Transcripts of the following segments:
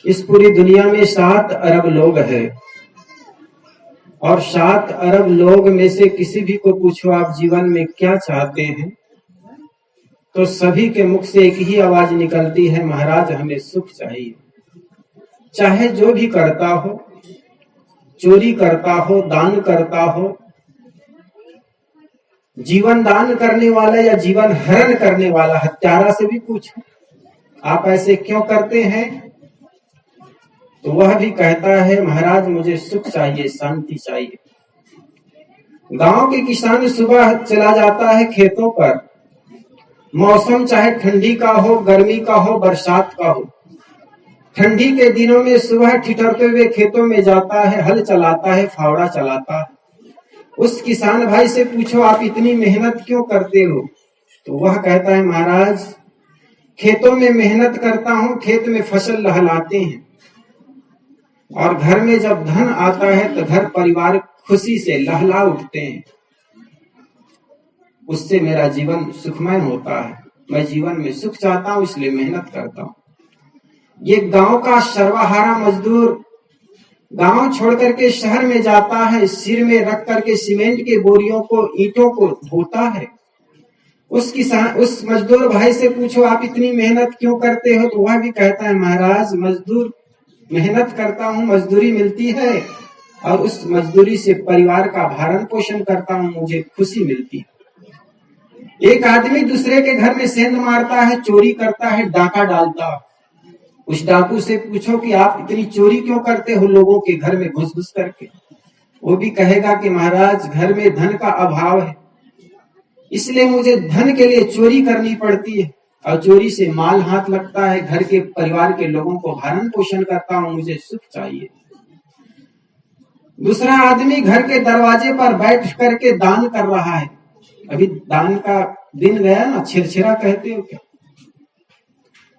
इस पूरी दुनिया में 7 अरब लोग हैं और 7 अरब लोग में से किसी भी को पूछो आप जीवन में क्या चाहते हैं, तो सभी के मुख से एक ही आवाज निकलती है, महाराज हमें सुख चाहिए। चाहे जो भी करता हो, चोरी करता हो, दान करता हो, जीवन दान करने वाला या जीवन हरण करने वाला, हत्यारा से भी पूछो आप ऐसे क्यों करते हैं, तो वह भी कहता है महाराज मुझे सुख चाहिए, शांति चाहिए। गांव के किसान सुबह चला जाता है खेतों पर, मौसम चाहे ठंडी का हो, गर्मी का हो, बरसात का हो। ठंडी के दिनों में सुबह ठिठुरते हुए खेतों में जाता है, हल चलाता है, फावड़ा चलाता है। उस किसान भाई से पूछो आप इतनी मेहनत क्यों करते हो, तो वह कहता है महाराज खेतों में मेहनत करता हूं, खेत में फसल लहलाते हैं और घर में जब धन आता है तो घर परिवार खुशी से लहला उठते हैं, उससे मेरा जीवन सुखमय होता है। मैं जीवन में सुख चाहता हूं इसलिए मेहनत करता हूं। ये गांव का सर्वहारा मजदूर गांव छोड़ करके शहर में जाता है, सिर में रख करके सीमेंट के बोरियों को, ईंटों को ढोता है। उस मजदूर भाई से पूछो आप इतनी मेहनत क्यों करते हो, तो वह भी कहता है महाराज मजदूर मेहनत करता हूं, मजदूरी मिलती है और उस मजदूरी से परिवार का भरण पोषण करता हूं, मुझे खुशी मिलती है। एक आदमी दूसरे के घर में सेंध मारता है, चोरी करता है, डाका डालता है। उस डाकू से पूछो कि आप इतनी चोरी क्यों करते हो लोगों के घर में घुस घुस करके, वो भी कहेगा कि महाराज घर में धन का अभाव है, इसलिए मुझे धन के लिए चोरी करनी पड़ती है और चोरी से माल हाथ लगता है, घर के परिवार के लोगों को भरण पोषण करता हूं, मुझे सुख चाहिए। दूसरा आदमी घर के दरवाजे पर बैठ करके दान कर रहा है। अभी दान का दिन गया ना, छिरछिरा कहते हो क्या।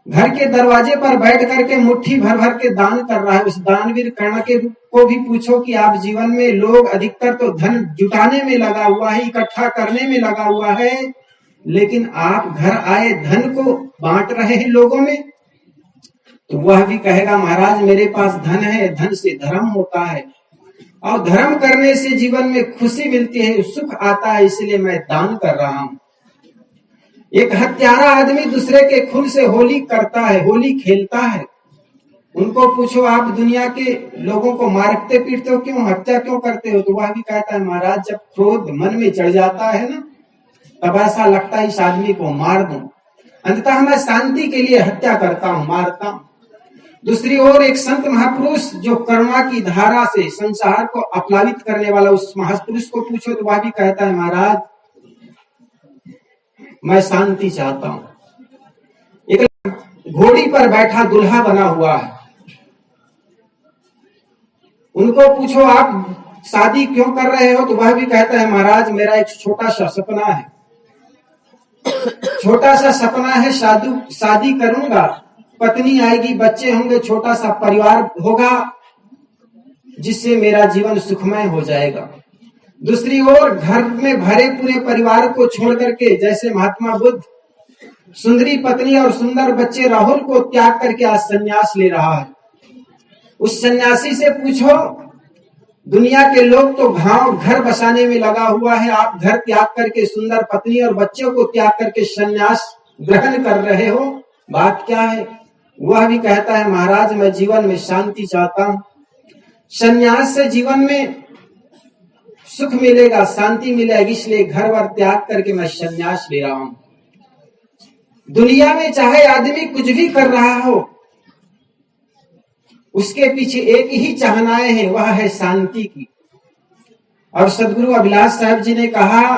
घर के दरवाजे पर बैठ करके मुट्ठी भर भर के दान कर रहा है। उस दानवीर कर्ण के को भी पूछो कि आप जीवन में, लोग अधिकतर तो धन जुटाने में लगा हुआ है, इकट्ठा करने में लगा हुआ है, लेकिन आप घर आए धन को बांट रहे हैं लोगों में, तो वह भी कहेगा महाराज मेरे पास धन है, धन से धर्म होता है और धर्म करने से जीवन में खुशी मिलती है, सुख आता है, इसलिए मैं दान कर रहा हूं। एक हत्यारा आदमी दूसरे के खून से होली करता है, होली खेलता है। उनको पूछो आप दुनिया के लोगों को मारते पीटते हो क्यों, हत्या क्यों करते हो, तो वह भी कहता है महाराज जब क्रोध मन में चढ़ जाता है ना, तब ऐसा लगता है इस आदमी को मार दूं, अंततः मैं शांति के लिए हत्या करता हूं, मारता हूं। दूसरी ओर एक संत महापुरुष जो करुणा की धारा से संसार को अपलावित करने वाला, उस महापुरुष को पूछो तो वह भी कहता है महाराज मैं शांति चाहता हूं। एक घोड़ी पर बैठा दुल्हा बना हुआ है, उनको पूछो आप शादी क्यों कर रहे हो, तो वह भी कहता है महाराज मेरा एक छोटा सा सपना है, छोटा सा सपना है, शादी करूंगा, पत्नी आएगी, बच्चे होंगे, छोटा सा परिवार होगा जिससे मेरा जीवन सुखमय हो जाएगा। दूसरी ओर घर में भरे पूरे परिवार को छोड़ करके, जैसे महात्मा बुद्ध सुंदरी पत्नी और सुंदर बच्चे राहुल को त्याग करके आज संन्यास ले रहा है। उस सन्यासी से पूछो दुनिया के लोग तो गांव घर बसाने में लगा हुआ है, आप घर त्याग करके, सुंदर पत्नी और बच्चों को त्याग करके संन्यास ग्रहण कर रहे हो, बात क्या है। वह भी कहता है महाराज मैं जीवन में शांति चाहता हूं, संन्यास से जीवन में सुख मिलेगा, शांति मिलेगी, इसलिए घर वर त्याग करके मैं संन्यास ले रहा हूं। दुनिया में चाहे आदमी कुछ भी कर रहा हो, उसके पीछे एक ही चाहनाएं हैं, वह है शांति की। और सदगुरु अभिलाष साहब जी ने कहा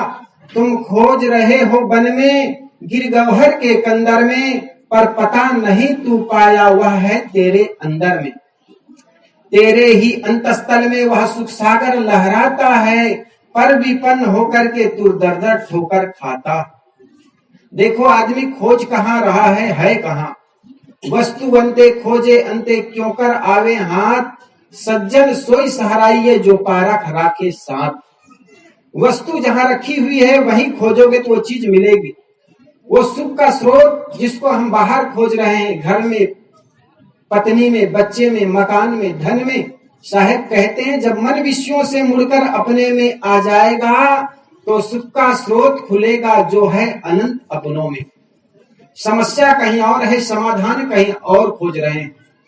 तुम खोज रहे हो वन में गिरगौहर के कंदर में, पर पता नहीं तू पाया वह है तेरे अंदर में, तेरे ही अंतस्थल में वह सुख सागर लहराता है, पर विपन्न होकर के तू दर दर ठोकर खाता। देखो आदमी खोज कहाँ रहा है कहाँ, वस्तु अंते खोजे अंते क्यों कर आवे हाथ, सज्जन सोई सहराइये जो पारख राखे साथ। वस्तु जहां रखी हुई है वहीं खोजोगे तो वो चीज मिलेगी। वो सुख का स्रोत जिसको हम बाहर खोज रहे हैं, घर में पत्नी में, बच्चे में, मकान में, धन में। साहेब कहते हैं जब मन विषयों से मुड़कर अपने में आ जाएगा तो सुख का स्रोत खुलेगा जो है अनंत अपनों में। समस्या कहीं और है, समाधान कहीं और खोज रहे हैं।